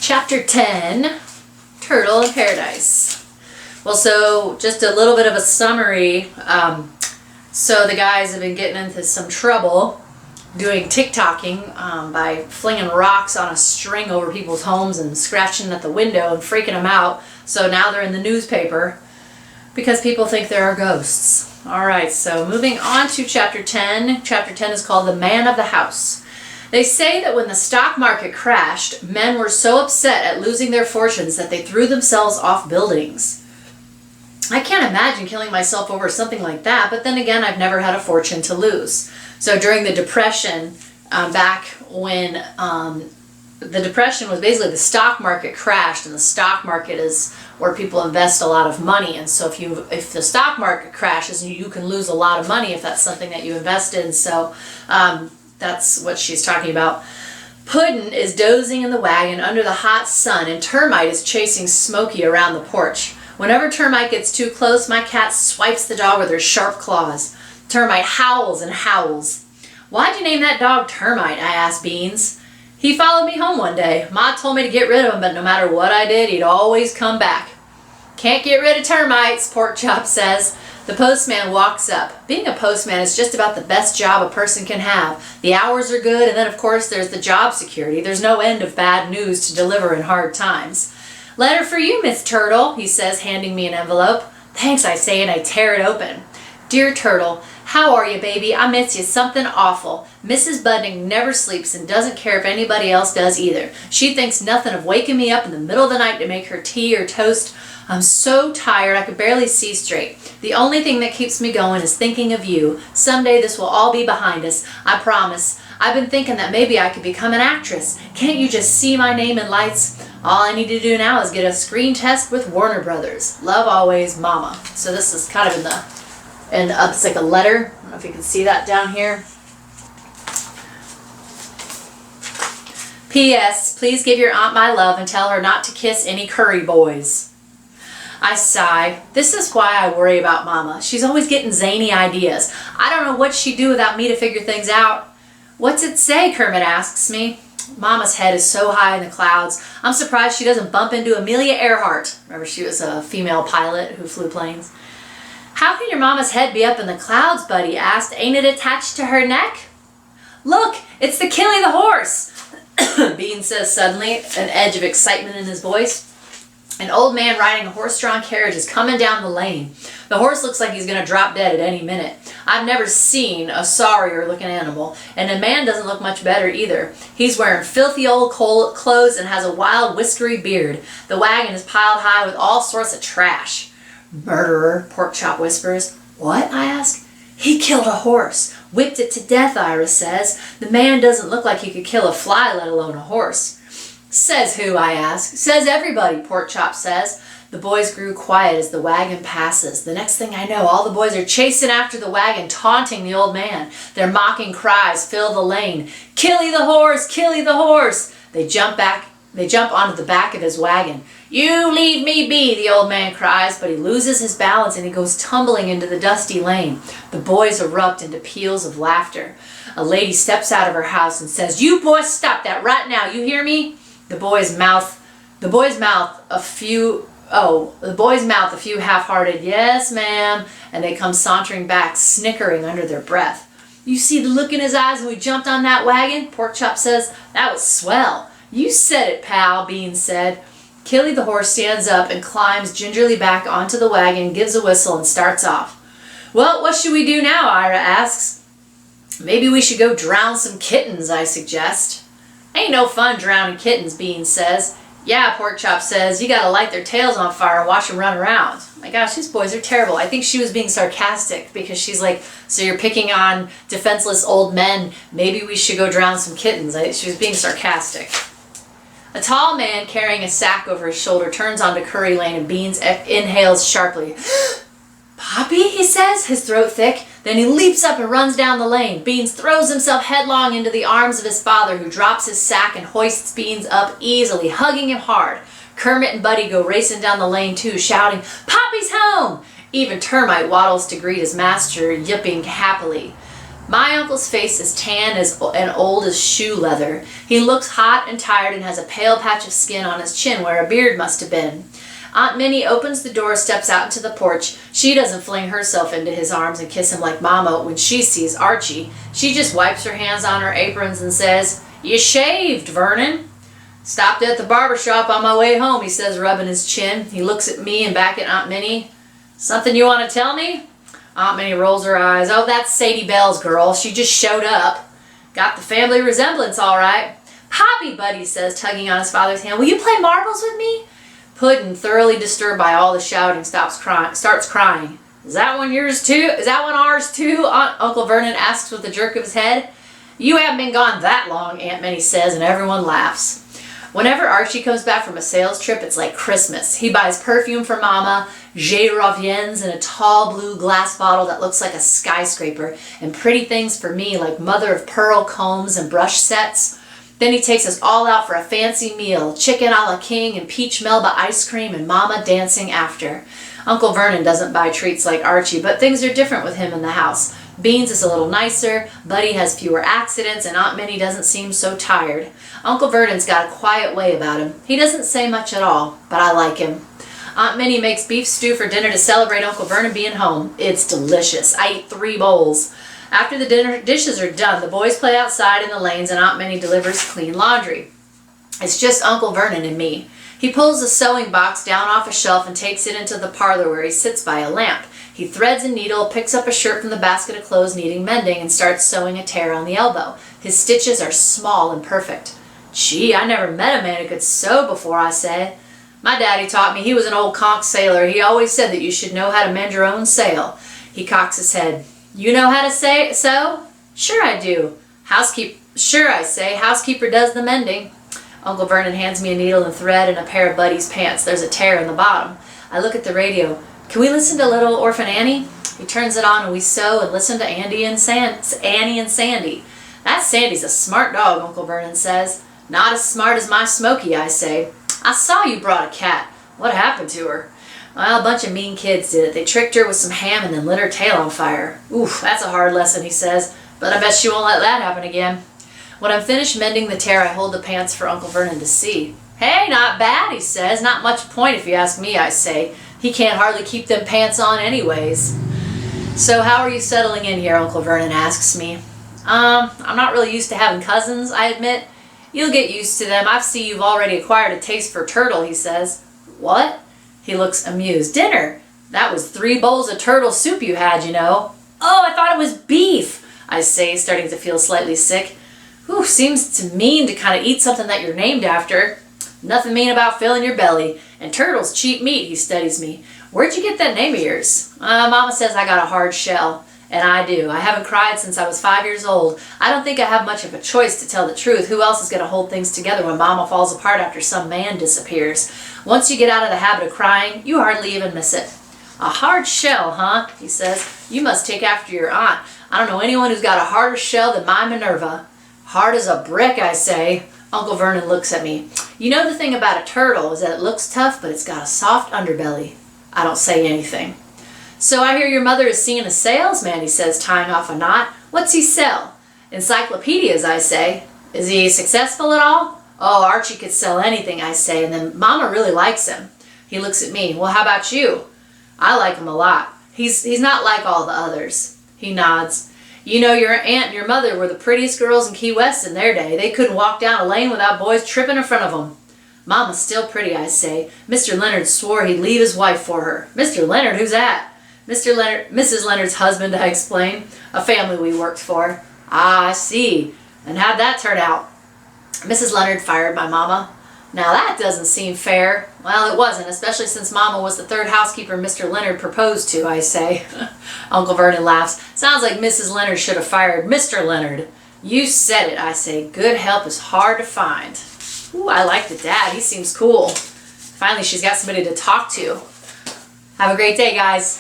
Chapter 10, Turtle in Paradise. Well, so just a little bit of a summary. So the guys have been getting into some trouble doing TikToking by flinging rocks on a string over people's homes and scratching at the window and freaking them out. So now they're in the newspaper because people think there are ghosts. All right, so moving on to Chapter 10. Chapter 10 is called The Man of the House. They say that when the stock market crashed, men were so upset at losing their fortunes that they threw themselves off buildings. I can't imagine killing myself over something like that, but then again, I've never had a fortune to lose. So during the Depression, back when the Depression was basically the stock market crashed, and the stock market is where people invest a lot of money. And so if the stock market crashes, you can lose a lot of money if that's something that you invested in. So that's what she's talking about. Puddin' is dozing in the wagon under the hot sun, and Termite is chasing Smokey around the porch. Whenever Termite gets too close, my cat swipes the dog with her sharp claws. Termite howls and howls. "Why'd you name that dog Termite?" I asked Beans. "He followed me home one day. Ma told me to get rid of him, but no matter what I did, he'd always come back." "Can't get rid of termites," Porkchop says. The postman walks up. Being a postman is just about the best job a person can have. The hours are good, and then of course there's the job security. There's no end of bad news to deliver in hard times. "Letter for you, Miss Turtle," he says, handing me an envelope. "Thanks," I say, and I tear it open. "Dear Turtle, how are you, baby? I miss you something awful. Mrs. Budnick never sleeps and doesn't care if anybody else does either. She thinks nothing of waking me up in the middle of the night to make her tea or toast. I'm so tired I could barely see straight. The only thing that keeps me going is thinking of you. Someday this will all be behind us, I promise. I've been thinking that maybe I could become an actress. Can't you just see my name in lights? All I need to do now is get a screen test with Warner Brothers. Love always, Mama." So this is kind of it's like a letter. I don't know if you can see that down here. "P.S. Please give your aunt my love and tell her not to kiss any Curry boys." I sigh. This is why I worry about Mama. She's always getting zany ideas. I don't know what she'd do without me to figure things out. "What's it say?" Kermit asks me. Mama's head is so high in the clouds. I'm surprised she doesn't bump into Amelia Earhart. Remember, she was a female pilot who flew planes. "How can your mama's head be up in the clouds?" Buddy asked. "Ain't it attached to her neck?" "Look, it's the Killy the horse," Bean says suddenly, an edge of excitement in his voice. An old man riding a horse-drawn carriage is coming down the lane. The horse looks like he's going to drop dead at any minute. I've never seen a sorrier-looking animal, and the man doesn't look much better either. He's wearing filthy old clothes and has a wild, whiskery beard. The wagon is piled high with all sorts of trash. "Murderer," Porkchop whispers. "What?" I ask. "He killed a horse. Whipped it to death," Ira says. "The man doesn't look like he could kill a fly, let alone a horse." "Says who?" I ask. "Says everybody," Porkchop says. The boys grew quiet as the wagon passes. The next thing I know, all the boys are chasing after the wagon, taunting the old man. Their mocking cries fill the lane. "Killy the horse! Killy the horse!" They jump onto the back of his wagon. "You leave me be," the old man cries, but he loses his balance and he goes tumbling into the dusty lane. The boys erupt into peals of laughter. A lady steps out of her house and says, "You boys stop that right now, you hear me?" The boy's mouth a few half-hearted "Yes, ma'am," and they come sauntering back, snickering under their breath. "You see the look in his eyes when we jumped on that wagon?" Porkchop says. "That was swell." "You said it, pal," Beans said. Killy the horse stands up and climbs gingerly back onto the wagon, gives a whistle, and starts off. "Well, what should we do now?" Ira asks. "Maybe we should go drown some kittens," I suggest. "Ain't no fun drowning kittens," Beans says. "Yeah," Porkchop says, "you gotta light their tails on fire and watch them run around." My gosh, these boys are terrible. I think she was being sarcastic because she's like, "So you're picking on defenseless old men, maybe we should go drown some kittens." She was being sarcastic. A tall man carrying a sack over his shoulder turns onto Curry Lane and Beans inhales sharply. "Poppy," he says, his throat thick. Then he leaps up and runs down the lane. Beans throws himself headlong into the arms of his father, who drops his sack and hoists Beans up easily, hugging him hard. Kermit and Buddy go racing down the lane too, shouting, "Poppy's home!" Even Termite waddles to greet his master, yipping happily. My uncle's face is tan and old as shoe leather. He looks hot and tired and has a pale patch of skin on his chin where a beard must have been. Aunt Minnie opens the door, steps out into the porch. She doesn't fling herself into his arms and kiss him like Mama when she sees Archie. She just wipes her hands on her aprons and says, "You shaved, Vernon." "Stopped at the barber shop on my way home," he says, rubbing his chin. He looks at me and back at Aunt Minnie. "Something you want to tell me?" Aunt Minnie rolls her eyes. "Oh, that's Sadie Bell's girl. She just showed up." "Got the family resemblance, all right." "Poppy, Buddy," says, tugging on his father's hand, "will you play marbles with me?" Puddin', thoroughly disturbed by all the shouting, starts crying. Is that one yours too? Is that one ours too?" Uncle Vernon asks with a jerk of his head. "You haven't been gone that long," Aunt Minnie says, and everyone laughs. Whenever Archie comes back from a sales trip, it's like Christmas. He buys perfume for Mama, Je Reviens in a tall blue glass bottle that looks like a skyscraper, and pretty things for me like mother of pearl combs and brush sets. Then he takes us all out for a fancy meal, chicken a la king and peach Melba ice cream and Mama dancing after. Uncle Vernon doesn't buy treats like Archie, but things are different with him in the house. Beans is a little nicer, Buddy has fewer accidents, and Aunt Minnie doesn't seem so tired. Uncle Vernon's got a quiet way about him. He doesn't say much at all, but I like him. Aunt Minnie makes beef stew for dinner to celebrate Uncle Vernon being home. It's delicious. I eat 3 bowls. After the dinner dishes are done, the boys play outside in the lanes and Aunt Minnie delivers clean laundry. It's just Uncle Vernon and me. He pulls the sewing box down off a shelf and takes it into the parlor where he sits by a lamp. He threads a needle, picks up a shirt from the basket of clothes needing mending, and starts sewing a tear on the elbow. His stitches are small and perfect. "Gee, I never met a man who could sew before," I say. "My daddy taught me. He was an old conch sailor. He always said that you should know how to mend your own sail." He cocks his head. "You know how to sew?" "Sure I do." "Sure," I say. "Housekeeper does the mending." Uncle Vernon hands me a needle and thread and a pair of Buddy's pants. There's a tear in the bottom. I look at the radio. "Can we listen to Little Orphan Annie?" He turns it on and we sew and listen to Annie and Sandy. "That Sandy's a smart dog," Uncle Vernon says. "Not as smart as my Smokey," I say. "I saw you brought a cat. What happened to her?" "Well, a bunch of mean kids did it. They tricked her with some ham and then lit her tail on fire." "Oof, that's a hard lesson," he says, "but I bet she won't let that happen again." When I'm finished mending the tear, I hold the pants for Uncle Vernon to see. "Hey, not bad," he says. "Not much point if you ask me," I say. "He can't hardly keep them pants on anyways." "So how are you settling in here?" Uncle Vernon asks me. I'm not really used to having cousins," I admit. "You'll get used to them. I see you've already acquired a taste for turtle," he says. "What?" He looks amused. "Dinner. That was 3 bowls of turtle soup you had, you know." "Oh, I thought it was beef," I say, starting to feel slightly sick. "Whew, seems to mean to kind of eat something that you're named after." "Nothing mean about filling your belly. And turtle's cheap meat," he studies me. "Where'd you get that name of yours?" Mama says I got a hard shell. And I do. I haven't cried since I was 5 years old. I don't think I have much of a choice, to tell the truth. Who else is going to hold things together when Mama falls apart after some man disappears? Once you get out of the habit of crying, you hardly even miss it. "A hard shell, huh?" he says. "You must take after your aunt. I don't know anyone who's got a harder shell than my Minerva." "Hard as a brick," I say. Uncle Vernon looks at me. "You know the thing about a turtle is that it looks tough, but it's got a soft underbelly." I don't say anything. "So I hear your mother is seeing a salesman," he says, tying off a knot. "What's he sell?" "Encyclopedias," I say. "Is he successful at all?" "Oh, Archie could sell anything," I say, and then Mama really likes him. He looks at me. "Well, how about you?" "I like him a lot. He's not like all the others." He nods. "You know, your aunt and your mother were the prettiest girls in Key West in their day. They couldn't walk down a lane without boys tripping in front of them." "Mama's still pretty," I say. "Mr. Leonard swore he'd leave his wife for her." "Mr. Leonard? Who's that?" Mrs. Leonard's husband," I explain. "A family we worked for." "Ah, I see. And how'd that turn out?" "Mrs. Leonard fired my Mama." "Now that doesn't seem fair." "Well, it wasn't, especially since Mama was the 3rd housekeeper Mr. Leonard proposed to," I say. Uncle Vernon laughs. "Sounds like Mrs. Leonard should have fired Mr. Leonard." "You said it," I say. "Good help is hard to find." Ooh, I like the dad. He seems cool. Finally, she's got somebody to talk to. Have a great day, guys.